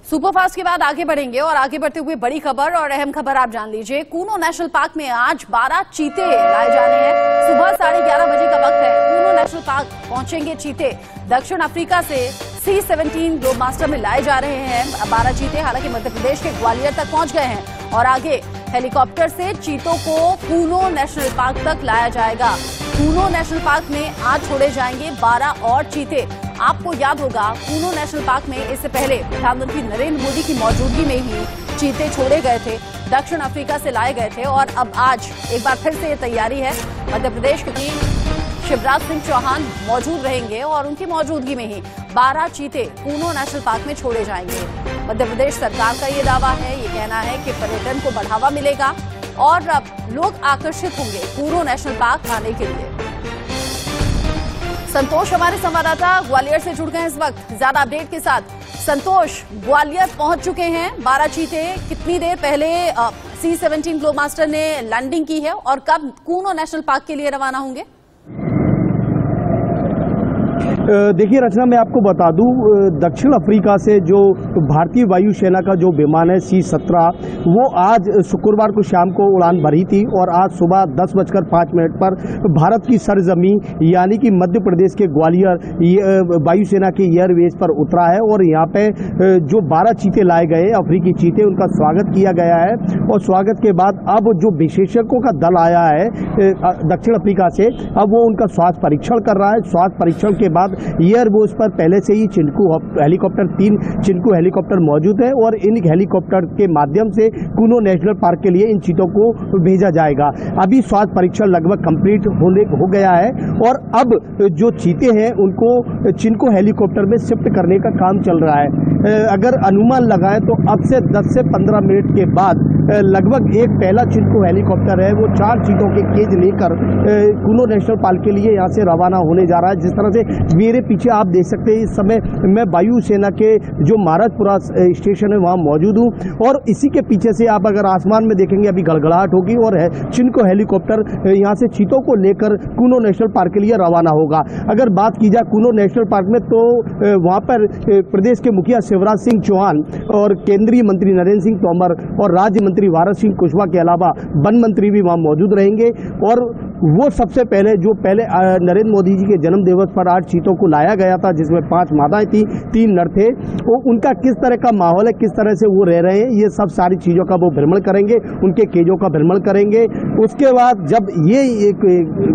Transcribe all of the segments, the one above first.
Superfast के बाद आगे बढ़ेंगे और आगे बढ़ते हुए बड़ी खबर और अहम खबर आप जान लीजिए। कूनो नेशनल पार्क में आज 12 चीते लाए जाने हैं। सुबह 11:30 बजे का वक्त है। कूनो नेशनल पार्क पहुंचेंगे चीते। दक्षिण अफ्रीका से C-17 ग्लोबमास्टर में लाए जा रहे हैं 12 चीते। हालांकि मध्य प्रदेश के ग्वालियर तक पहुंच गए हैं और आगे हेलीकॉप्टर से चीतों को कूनो नेशनल पार्क तक लाया जाएगा। कूनो नेशनल पार्क में आज छोड़े जाएंगे 12 और चीते। आपको याद होगा कूनो नेशनल पार्क में इससे पहले प्रधानमंत्री नरेंद्र मोदी की मौजूदगी में ही चीते छोड़े गए थे, दक्षिण अफ्रीका से लाए गए थे और अब आज एक बार फिर से ये तैयारी है। मध्य प्रदेश के शिवराज सिंह चौहान मौजूद रहेंगे और उनकी मौजूदगी में ही 12 चीते कूनो नेशनल पार्क में छोड़े जाएंगे। मध्य प्रदेश सरकार का ये दावा है, ये कहना है कि पर्यटन को बढ़ावा मिलेगा और अब लोग आकर्षित होंगे कूनो नेशनल पार्क आने के लिए। संतोष हमारे संवाददाता ग्वालियर से जुड़ गए हैं इस वक्त ज्यादा अपडेट के साथ। संतोष, ग्वालियर पहुंच चुके हैं 12 चीते। कितनी देर पहले C-17 ग्लोबमास्टर ने लैंडिंग की है और कब कूनो नेशनल पार्क के लिए रवाना होंगे? देखिए रचना, मैं आपको बता दूं, दक्षिण अफ्रीका से जो भारतीय वायुसेना का जो विमान है C-17 वो आज शुक्रवार को शाम को उड़ान भरी थी और आज सुबह 10:05 पर भारत की सरजमी यानी कि मध्य प्रदेश के ग्वालियर वायुसेना के एयरबेस पर उतरा है और यहाँ पे जो 12 चीते लाए गए अफ्रीकी चीते, उनका स्वागत किया गया है और स्वागत के बाद अब जो विशेषज्ञों का दल आया है दक्षिण अफ्रीका से, अब वो उनका स्वास्थ्य परीक्षण कर रहा है। स्वास्थ्य परीक्षण के बाद एयरबेस पर पहले से ही चिंकू हेलीकॉप्टर 3 चिंकू हेलीकॉप्टर मौजूद है और इन हेलीकॉप्टर के माध्यम से कूनो नेशनल पार्क के लिए इन चीतों को भेजा जाएगा। अभी स्वास्थ्य परीक्षण लगभग कंप्लीट हो गया है और अब जो चीते हैं उनको चिंकू हेलीकॉप्टर में शिफ्ट करने का काम चल रहा है। अगर अनुमान लगाएं तो अब से 10 से 15 मिनट के बाद लगभग एक पहला चिंकू हेलीकॉप्टर है वो 4 चीतों के केज लेकर कूनो नेशनल पार्क के लिए यहाँ से रवाना होने जा रहा है। जिस तरह से मेरे पीछे आप देख सकते हैं, इस समय मैं वायुसेना के जो महाराजपुरा स्टेशन है वहाँ मौजूद हूँ और इसी के पीछे से आप अगर आसमान में देखेंगे अभी गड़गड़ाहट होगी और चिंकू हेलीकॉप्टर यहाँ से चीतों को लेकर कूनो नेशनल पार्क के लिए रवाना होगा। अगर बात की जाए कूनो नेशनल पार्क में तो वहाँ पर प्रदेश के मुखिया शिवराज सिंह चौहान और केंद्रीय मंत्री नरेंद्र सिंह तोमर और राज्य मंत्री भारत सिंह कुशवाहा के अलावा वन मंत्री भी वहाँ मौजूद रहेंगे और वो सबसे पहले नरेंद्र मोदी जी के जन्म दिवस पर 8 चीतों को लाया गया था, जिसमें 5 मादाएं थी, 3 नर थे। वो उनका किस तरह का माहौल है, किस तरह से वो रह रहे हैं, ये सब सारी चीज़ों का वो भ्रमण करेंगे, उनके केजों का भ्रमण करेंगे। उसके बाद जब ये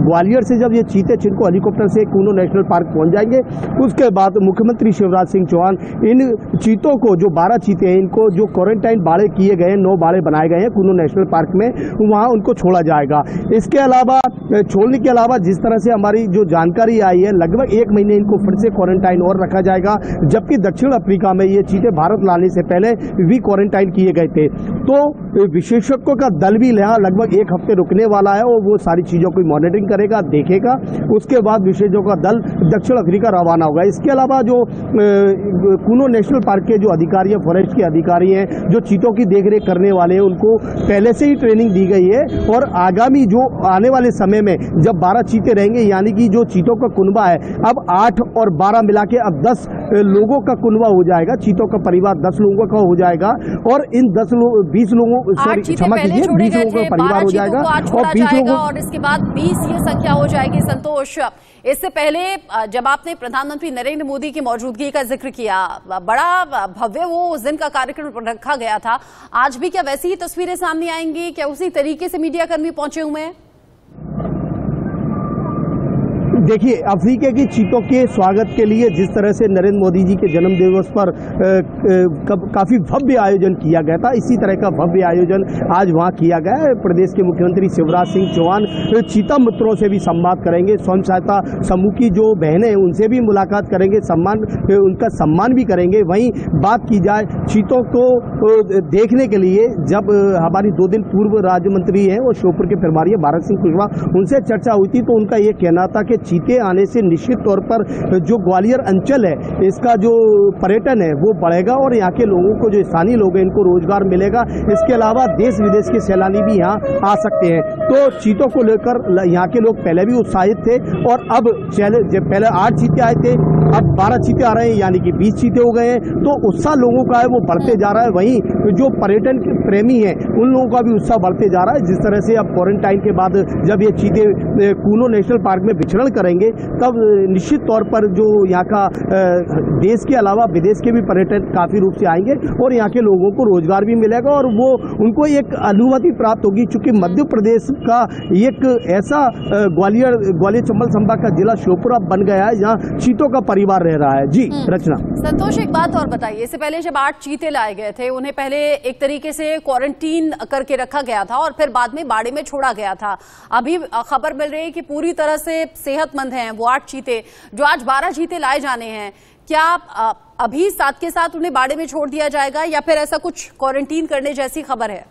ग्वालियर से जब ये चीते चिंकू हेलीकॉप्टर से कूनो नेशनल पार्क पहुंच जाएंगे, उसके बाद मुख्यमंत्री शिवराज सिंह चौहान इन चीतों को, जो 12 चीते हैं, इनको जो क्वारंटाइन बाड़े किए गए हैं, 9 बाड़े बनाए गए हैं कूनो नेशनल पार्क में, वहाँ उनको छोड़ा जाएगा। इसके अलावा छोड़ने के अलावा जिस तरह से हमारी जो जानकारी आई है, लगभग 1 महीने इनको फिर से क्वारंटाइन और रखा जाएगा, जबकि दक्षिण अफ्रीका में ये चीते भारत लाने से पहले भी क्वारंटाइन किए गए थे। तो विशेषज्ञों का दल भी यहाँ लगभग 1 हफ्ते रुकने वाला है और वो सारी चीज़ों की मॉनिटरिंग करेगा, देखेगा। उसके बाद विशेषज्ञों का दल दक्षिण अफ्रीका रवाना होगा। इसके अलावा जो कूनो नेशनल पार्क के जो अधिकारी हैं, फॉरेस्ट के अधिकारी हैं, जो चीतों की देखरेख करने वाले हैं, उनको पहले से ही ट्रेनिंग दी गई है और आगामी जो आने वाले समय में जब 12 चीते रहेंगे, यानी कि जो चीतों का कुनबा है अब 8 और 12 मिला के अब 10 लोगों का कुनबा हो जाएगा। चीतों का परिवार 10 लोगों का हो जाएगा और इन 20 लोगों, सॉरी क्षमा कीजिए, 20 लोगों का परिवार हो जाएगा और 20 लोगों और इसके बाद 20 ये संख्या हो जाएगी। संतोष, इससे पहले जब आपने प्रधानमंत्री नरेंद्र मोदी की मौजूदगी का जिक्र किया, बड़ा भव्य वो उस दिन का कार्यक्रम रखा गया था, आज भी क्या वैसी ही तस्वीरें सामने आएंगी? क्या उसी तरीके से मीडिया कर्मी पहुंचे हुए हैं? देखिए, अफ्रीका की चीतों के स्वागत के लिए जिस तरह से नरेंद्र मोदी जी के जन्म दिवस पर काफ़ी भव्य आयोजन किया गया था, इसी तरह का भव्य आयोजन आज वहाँ किया गया है। प्रदेश के मुख्यमंत्री शिवराज सिंह चौहान चीता मित्रों से भी संवाद करेंगे, स्वयं सहायता समूह की जो बहनें हैं उनसे भी मुलाकात करेंगे, उनका सम्मान भी करेंगे। वहीं बात की जाए चीतों को देखने के लिए, जब हमारी 2 दिन पूर्व राज्य मंत्री हैं और श्योपुर के प्रभारी भारत सिंह कुशवाहा, उनसे चर्चा हुई थी तो उनका ये कहना था कि चीते आने से निश्चित तौर पर जो ग्वालियर अंचल है इसका जो पर्यटन है वो बढ़ेगा और यहाँ के लोगों को, जो स्थानीय लोग हैं, इनको रोजगार मिलेगा। इसके अलावा देश विदेश के सैलानी भी यहाँ आ सकते हैं। तो चीतों को लेकर यहाँ के लोग पहले भी उत्साहित थे और अब पहले 8 चीते आए थे, अब 12 चीते आ रहे हैं, यानी कि 20 चीते हो गए हैं। तो उत्साह लोगों का है वो बढ़ते जा रहा है। वहीं जो पर्यटन के प्रेमी हैं उन लोगों का भी उत्साह बढ़ते जा रहा है। जिस तरह से अब क्वारंटाइन के बाद जब ये चीते कूनो नेशनल पार्क में विचरण करेंगे तब निश्चित तौर पर जो यहाँ का देश के अलावा विदेश के भी पर्यटन काफी रूप से आएंगे और यहाँ के लोगों को रोजगार भी मिलेगा और वो उनको एक अनुमति प्राप्त होगी। चूंकि मध्य प्रदेश का एक ऐसा ग्वालियर चंबल संभाग का जिला श्योपुर बन गया है जहाँ चीतों का परिवार रह रहा है। जी रचना। संतोष, एक बात और बताइए, इससे पहले जब 8 चीते लाए गए थे उन्हें पहले एक तरीके से क्वारंटीन करके रखा गया था और फिर बाद में बाड़े में छोड़ा गया था। अभी खबर मिल रही है कि पूरी तरह से सेहतमंद हैं वो 8 चीते, जो आज 12 चीते लाए जाने हैं। क्या अभी साथ के साथ उन्हें बाड़े में छोड़ दिया जाएगा या फिर ऐसा कुछ क्वारंटीन करने जैसी खबर है?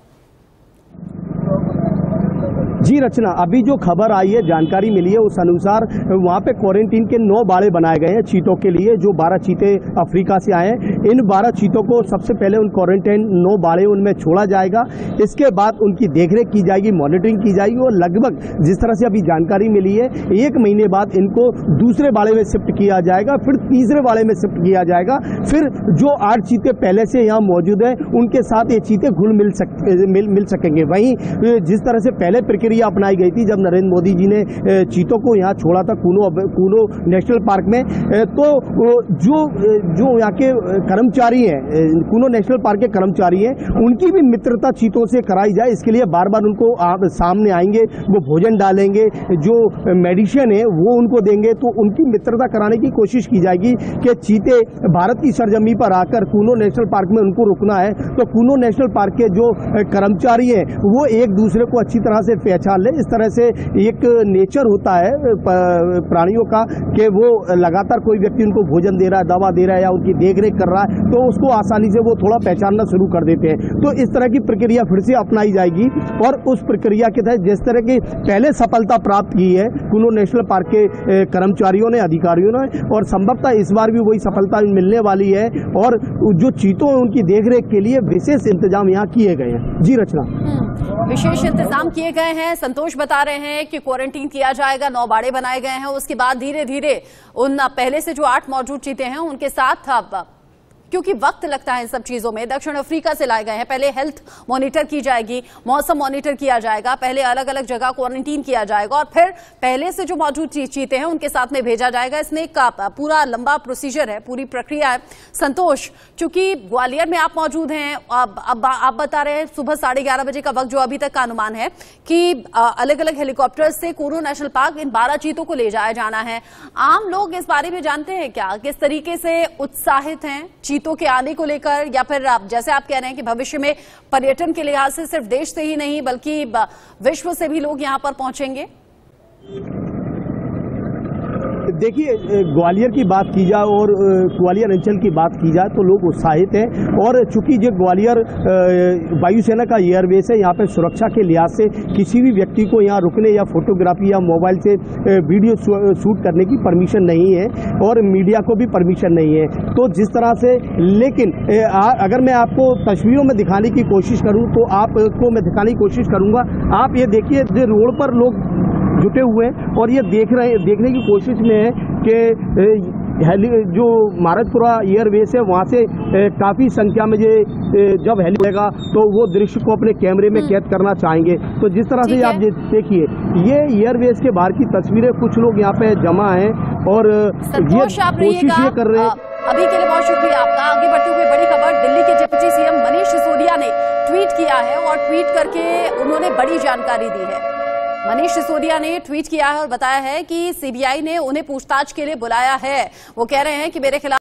जी रचना, अभी जो खबर आई है, जानकारी मिली है, उस अनुसार वहाँ पे क्वारंटीन के 9 बाड़े बनाए गए हैं चीतों के लिए। जो 12 चीते अफ्रीका से आए हैं, इन 12 चीतों को सबसे पहले उन क्वारंटाइन 9 बाड़े उनमें छोड़ा जाएगा। इसके बाद उनकी देखरेख की जाएगी, मॉनिटरिंग की जाएगी और लगभग जिस तरह से अभी जानकारी मिली है 1 महीने बाद इनको दूसरे बाड़े में शिफ्ट किया जाएगा, फिर तीसरे बाड़े में शिफ्ट किया जाएगा। फिर जो 8 चीते पहले से यहाँ मौजूद हैं उनके साथ ये चीते घुल मिल सकेंगे। वहीं जिस तरह से पहले प्रक्रिया अपनाई गई थी जब नरेंद्र मोदी जी ने चीतों को यहाँ छोड़ा था कूनो नेशनल पार्क में, तो जो यहाँ के कर्मचारी हैं, कूनो नेशनल पार्क के कर्मचारी हैं, उनकी भी मित्रता चीतों से कराई जाए। इसके लिए बार बार उनको सामने आएंगे, वो भोजन डालेंगे, जो मेडिसिन है वो उनको देंगे, तो उनकी मित्रता कराने की कोशिश की जाएगी कि चीते भारत की सरजमी पर आकर कूनो नेशनल पार्क में उनको रुकना है तो कूनो नेशनल पार्क के जो कर्मचारी हैं वो एक दूसरे को अच्छी तरह से पहचान ले। इस तरह से एक नेचर होता है प्राणियों का कि वो लगातार कोई व्यक्ति उनको भोजन दे रहा है, दवा दे रहा है या उनकी देखरेख कर रहा है तो उसको आसानी से वो थोड़ा पहचानना शुरू कर देते हैं। तो इस तरह की प्रक्रिया फिर से अपनाई जाएगी और उस प्रक्रिया के तहत जिस तरह की पहले सफलता प्राप्त की है कूनो नेशनल पार्क के कर्मचारियों ने, अधिकारियों ने, और संभवतः इस बार भी वही सफलता मिलने वाली है और जो चीतों हैं उनकी देखरेख के लिए विशेष इंतजाम यहाँ किए गए हैं। जी रचना, विशेष इंतजाम किए गए हैं। संतोष बता रहे हैं कि क्वारंटीन किया जाएगा, 9 बाड़े बनाए गए हैं, उसके बाद धीरे धीरे उन पहले से जो 8 मौजूद चीते हैं उनके साथ अब क्योंकि वक्त लगता है इन सब चीजों में, दक्षिण अफ्रीका से लाए गए हैं, पहले हेल्थ मॉनिटर की जाएगी, मौसम मॉनिटर किया जाएगा, पहले अलग अलग जगह क्वारंटीन किया जाएगा और फिर पहले से जो मौजूद चीते हैं उनके साथ में भेजा जाएगा। इसमें एक पूरा लंबा प्रोसीजर है, पूरी प्रक्रिया है। संतोष, चूंकि ग्वालियर में आप मौजूद हैं, अब आप बता रहे हैं सुबह 11:30 बजे का वक्त जो अभी तक का अनुमान है कि अलग अलग हेलीकॉप्टर से कूनो नेशनल पार्क इन 12 चीतों को ले जाया जाना है। आम लोग इस बारे में जानते हैं क्या, किस तरीके से उत्साहित हैं चीतों के आने को लेकर, या फिर जैसे आप कह रहे हैं कि भविष्य में पर्यटन के लिहाज से सिर्फ देश से ही नहीं बल्कि विश्व से भी लोग यहां पर पहुंचेंगे? देखिए, ग्वालियर की बात की जाए और ग्वालियर अंचल की बात की जाए तो लोग उत्साहित हैं और चूंकि जो ग्वालियर वायुसेना का एयरबेस है, यहाँ पे सुरक्षा के लिहाज से किसी भी व्यक्ति को यहाँ रुकने या फोटोग्राफी या मोबाइल से वीडियो शूट करने की परमिशन नहीं है और मीडिया को भी परमिशन नहीं है। तो जिस तरह से, लेकिन अगर मैं आपको तस्वीरों में दिखाने की कोशिश करूँ तो आपको मैं दिखाने की कोशिश करूँगा। आप ये देखिए, जो रोड पर लोग जुटे हुए हैं और ये देखने की कोशिश में है कि जो महाराजपुरा एयरबेस है वहाँ से काफ़ी संख्या में जब हेली होगा तो वो दृश्य को अपने कैमरे में कैद करना चाहेंगे। तो जिस तरह से आप देखिए, ये एयरबेस के बाहर की तस्वीरें, कुछ लोग यहाँ पे जमा हैं और ये कोशिश ये कर रहे हैं। अभी के लिए बहुत शुक्रिया आपका। आगे बढ़ते हुए बड़ी खबर, दिल्ली के डिप्टी सीएम मनीष सिसोदिया ने ट्वीट किया है और ट्वीट करके उन्होंने बड़ी जानकारी दी है। मनीष सिसोदिया ने ट्वीट किया है और बताया है कि सीबीआई ने उन्हें पूछताछ के लिए बुलाया है। वो कह रहे हैं कि मेरे खिलाफ